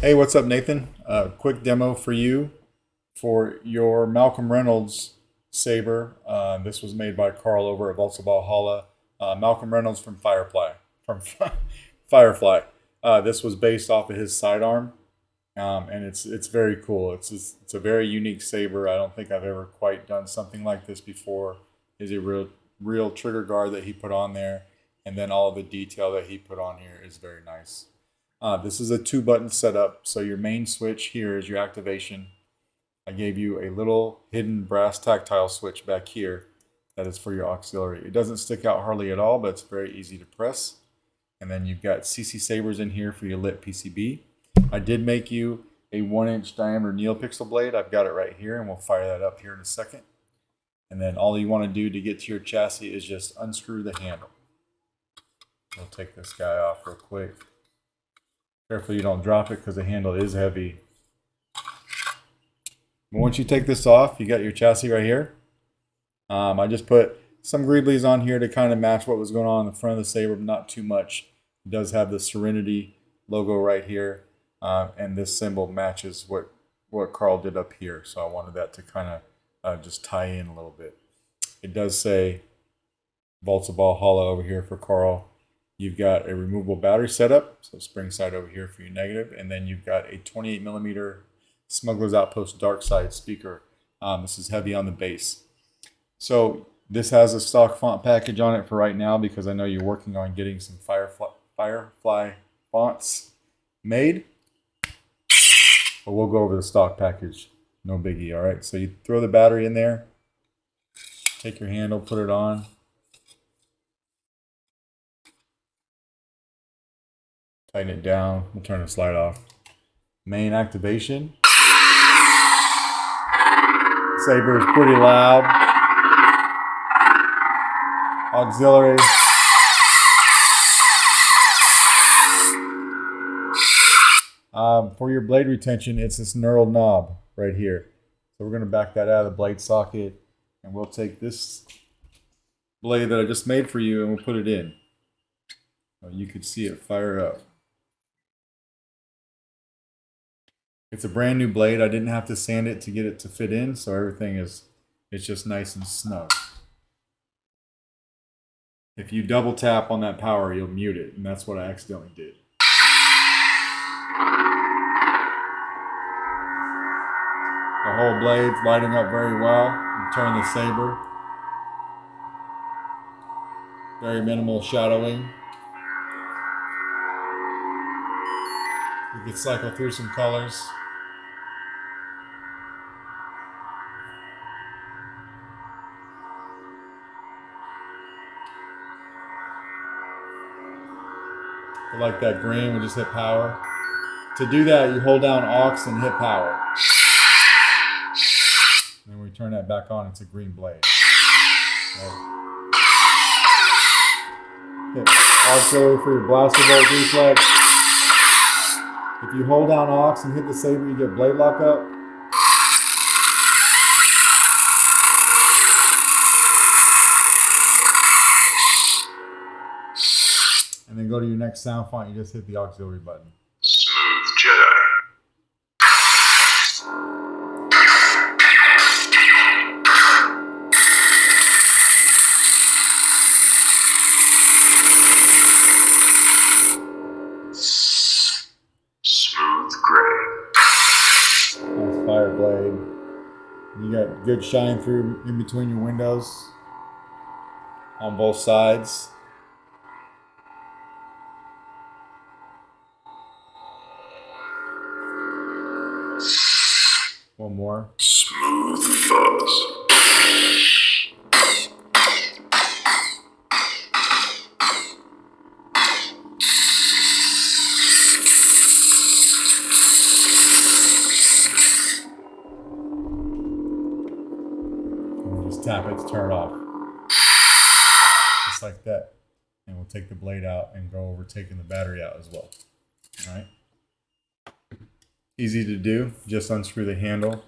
Hey, what's up, Nathan? Quick demo for you for your Malcolm Reynolds saber. This was made by Carl over at Valhalla. Malcolm Reynolds from from Firefly. This was based off of his sidearm, and it's very cool. It's a very unique saber. I don't think I've ever quite done something like this before. Is a real trigger guard that he put on there, and then all of the detail that he put on here is very nice. This is a 2-button setup, so your main switch here is your activation. I gave you a little hidden brass tactile switch back here that is for your auxiliary. It doesn't stick out hardly at all, but it's very easy to press. And then you've got CC sabers in here for your lit PCB. I did make you a 1-inch diameter Neopixel blade. I've got it right here, and we'll fire that up here in a second. And then all you want to do to get to your chassis is just unscrew the handle. We'll take this guy off real quick. Careful you don't drop it because the handle is heavy. But once you take this off, you got your chassis right here. I just put some greeblies on here to kind of match what was going on in the front of the saber, but not too much. It does have the Serenity logo right here, and this symbol matches what Carl did up here. So I wanted that to kind of just tie in a little bit. It does say Valhalla over here for Carl. You've got a removable battery setup, so spring side over here for your negative, and then you've got a 28mm Smuggler's Outpost Darkside speaker. This is heavy on the bass. So this has a stock font package on it for right now because I know you're working on getting some Firefly fonts made. But we'll go over the stock package, no biggie, all right? So you throw the battery in there, take your handle, put it on. Tighten it down. We'll turn the slide off. Main activation. Saber is pretty loud. Auxiliary. For your blade retention, it's this knurled knob right here. So we're going to back that out of the blade socket, and we'll take this blade that I just made for you and we'll put it in. You could see it fire up. It's a brand new blade. I didn't have to sand it to get it to fit in, so everything it's just nice and snug. If you double tap on that power, you'll mute it, and that's what I accidentally did. The whole blade's lighting up very well. You turn the saber. Very minimal shadowing. You can cycle through some colors. Like that green, we just hit power. To do that, you hold down aux and hit power. And then when we turn that back on, it's a green blade. Right. Hit auxiliary for your blaster bolt reflex. If you hold down aux and hit the saber, you get blade lock up. And then go to your next sound font, you just hit the auxiliary button. Smooth Jedi. Smooth Gray. Nice fire blade. You got good shine through in between your windows on both sides. One more. Smooth Fuzz. And just tap it to turn it off. Just like that. And we'll take the blade out and go over taking the battery out as well. All right. Easy to do, just unscrew the handle.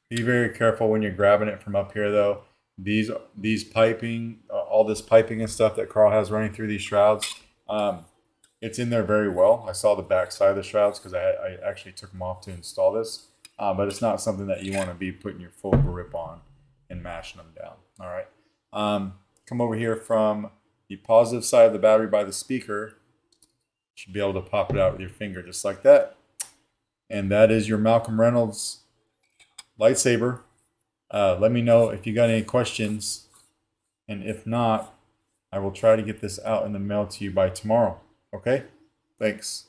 Be very careful when you're grabbing it from up here though. These piping, all this piping and stuff that Carl has running through these shrouds, It's in there very well. I saw the back side of the shrouds because I actually took them off to install this. But it's not something that you want to be putting your full grip on and mashing them down. All right. Come over here from the positive side of the battery by the speaker. You should be able to pop it out with your finger just like that. And that is your Malcolm Reynolds lightsaber. Let me know if you got any questions. And if not, I will try to get this out in the mail to you by tomorrow. Okay? Thanks.